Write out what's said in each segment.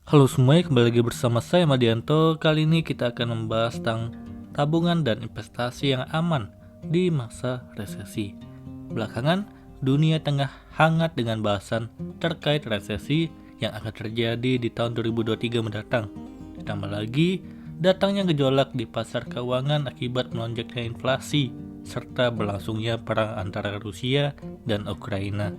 Halo semuanya, kembali lagi bersama saya Madianto. Kali ini kita akan membahas tentang tabungan dan investasi yang aman di masa resesi. Belakangan, dunia tengah hangat dengan bahasan terkait resesi yang akan terjadi di tahun 2023 mendatang. Ditambah lagi, datangnya gejolak di pasar keuangan akibat melonjaknya inflasi serta berlangsungnya perang antara Rusia dan Ukraina.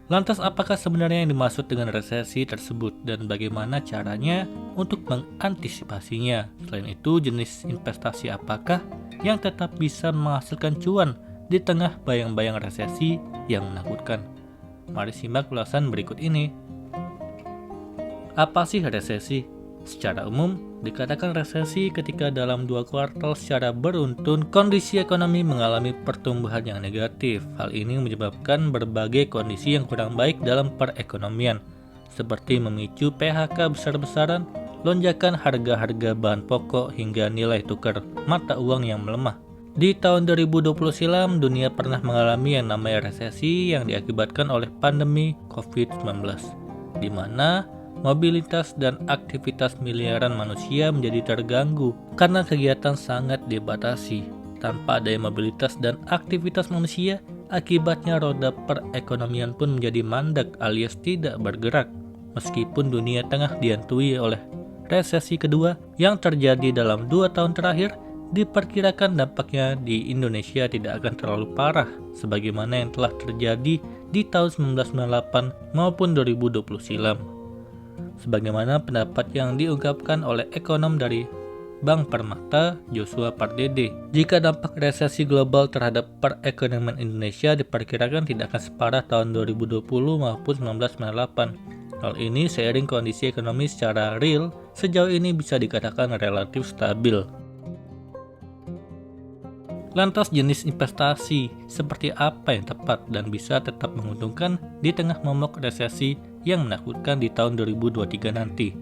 Lantas apakah sebenarnya yang dimaksud dengan resesi tersebut dan bagaimana caranya untuk mengantisipasinya? Selain itu, jenis investasi apakah yang tetap bisa menghasilkan cuan di tengah bayang-bayang resesi yang menakutkan? Mari simak ulasan berikut ini. Apa sih resesi? Secara umum, dikatakan resesi ketika dalam 2 kuartal secara beruntun kondisi ekonomi mengalami pertumbuhan yang negatif. Hal ini menyebabkan berbagai kondisi yang kurang baik dalam perekonomian, seperti memicu PHK besar-besaran, lonjakan harga-harga bahan pokok hingga nilai tukar mata uang yang melemah. Di tahun 2020 silam, dunia pernah mengalami yang namanya resesi yang diakibatkan oleh pandemi COVID-19, di mana mobilitas dan aktivitas miliaran manusia menjadi terganggu karena kegiatan sangat dibatasi. Tanpa adanya mobilitas dan aktivitas manusia, akibatnya roda perekonomian pun menjadi mandek alias tidak bergerak. Meskipun dunia tengah dihantui oleh resesi kedua yang terjadi dalam 2 tahun terakhir, diperkirakan dampaknya di Indonesia tidak akan terlalu parah sebagaimana yang telah terjadi di tahun 1998 maupun 2020 silam. Sebagaimana pendapat yang diungkapkan oleh ekonom dari Bank Permata, Joshua Pardede, jika dampak resesi global terhadap perekonomian Indonesia diperkirakan tidak akan separah tahun 2020 maupun 1998. Hal ini seiring kondisi ekonomi secara real sejauh ini bisa dikatakan relatif stabil. Lantas jenis investasi seperti apa yang tepat dan bisa tetap menguntungkan di tengah momok resesi yang menakutkan di tahun 2023 nanti?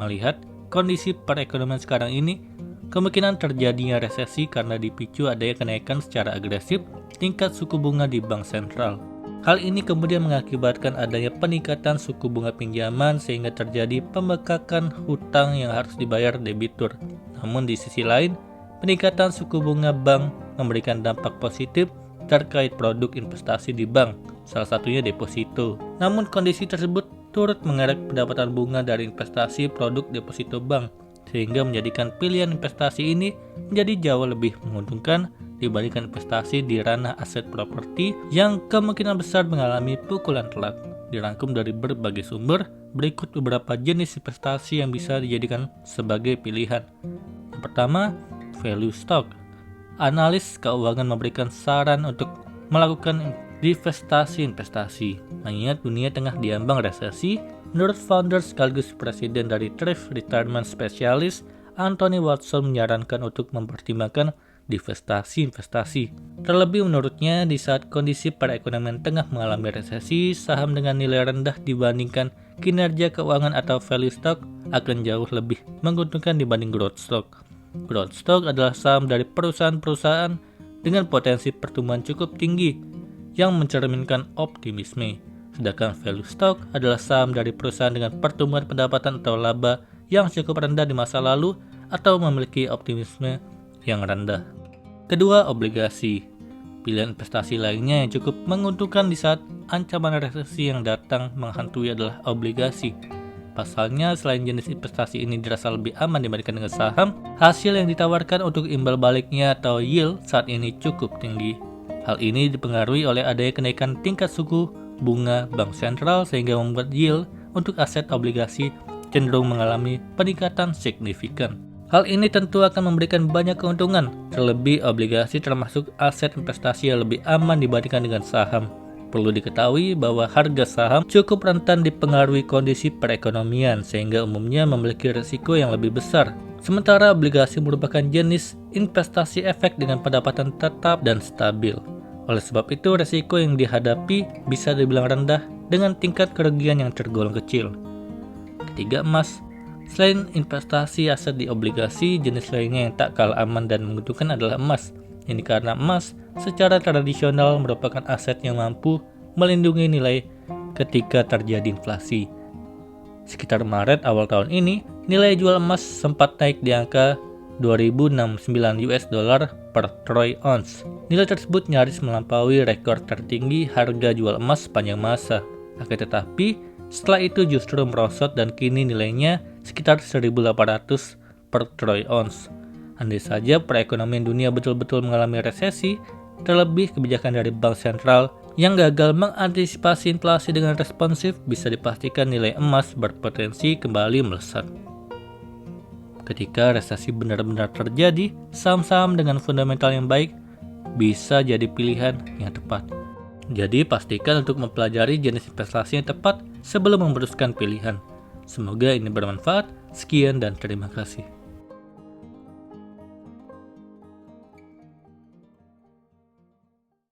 Melihat kondisi perekonomian sekarang ini, kemungkinan terjadinya resesi karena dipicu adanya kenaikan secara agresif tingkat suku bunga di bank sentral. Hal ini kemudian mengakibatkan adanya peningkatan suku bunga pinjaman sehingga terjadi pembengkakan hutang yang harus dibayar debitur. Namun di sisi lain, peningkatan suku bunga bank memberikan dampak positif terkait produk investasi di bank, salah satunya deposito. Namun kondisi tersebut turut mengerek pendapatan bunga dari investasi produk deposito bank, sehingga menjadikan pilihan investasi ini menjadi jauh lebih menguntungkan dibandingkan investasi di ranah aset properti yang kemungkinan besar mengalami pukulan telak. Dirangkum dari berbagai sumber, berikut beberapa jenis investasi yang bisa dijadikan sebagai pilihan. Yang pertama, value stock. Analis keuangan memberikan saran untuk melakukan divestasi-investasi. Mengingat dunia tengah diambang resesi, menurut founder sekaligus presiden dari Thrift Retirement Specialist, Anthony Watson menyarankan untuk mempertimbangkan divestasi-investasi. Terlebih menurutnya, di saat kondisi perekonomian tengah mengalami resesi, saham dengan nilai rendah dibandingkan kinerja keuangan atau value stock akan jauh lebih menguntungkan dibanding growth stock. Growth stock adalah saham dari perusahaan-perusahaan dengan potensi pertumbuhan cukup tinggi yang mencerminkan optimisme. Sedangkan value stock adalah saham dari perusahaan dengan pertumbuhan pendapatan atau laba yang cukup rendah di masa lalu atau memiliki optimisme yang rendah. Kedua, obligasi. Pilihan investasi lainnya yang cukup menguntungkan di saat ancaman resesi yang datang menghantui adalah obligasi. Pasalnya, selain jenis investasi ini dirasa lebih aman dibandingkan dengan saham, hasil yang ditawarkan untuk imbal baliknya atau yield saat ini cukup tinggi. Hal ini dipengaruhi oleh adanya kenaikan tingkat suku bunga bank sentral sehingga membuat yield untuk aset obligasi cenderung mengalami peningkatan signifikan. Hal ini tentu akan memberikan banyak keuntungan, terlebih obligasi termasuk aset investasi yang lebih aman dibandingkan dengan saham. Perlu diketahui bahwa harga saham cukup rentan dipengaruhi kondisi perekonomian sehingga umumnya memiliki risiko yang lebih besar. Sementara obligasi merupakan jenis investasi efek dengan pendapatan tetap dan stabil. Oleh sebab itu, risiko yang dihadapi bisa dibilang rendah dengan tingkat kerugian yang tergolong kecil. Ketiga, emas. Selain investasi aset di obligasi, jenis lainnya yang tak kalah aman dan menguntungkan adalah emas. Ini karena emas secara tradisional merupakan aset yang mampu melindungi nilai ketika terjadi inflasi. Sekitar Maret awal tahun ini, nilai jual emas sempat naik di angka 2.069 US dollar per troy ounce. Nilai tersebut nyaris melampaui rekor tertinggi harga jual emas sepanjang masa. Akan tetapi, setelah itu justru merosot dan kini nilainya sekitar 1.800 per troy ounce. Andai saja perekonomian dunia betul-betul mengalami resesi, terlebih kebijakan dari bank sentral yang gagal mengantisipasi inflasi dengan responsif, bisa dipastikan nilai emas berpotensi kembali melesat. Ketika resesi benar-benar terjadi, saham-saham dengan fundamental yang baik bisa jadi pilihan yang tepat. Jadi pastikan untuk mempelajari jenis investasi yang tepat sebelum memutuskan pilihan. Semoga ini bermanfaat. Sekian dan terima kasih.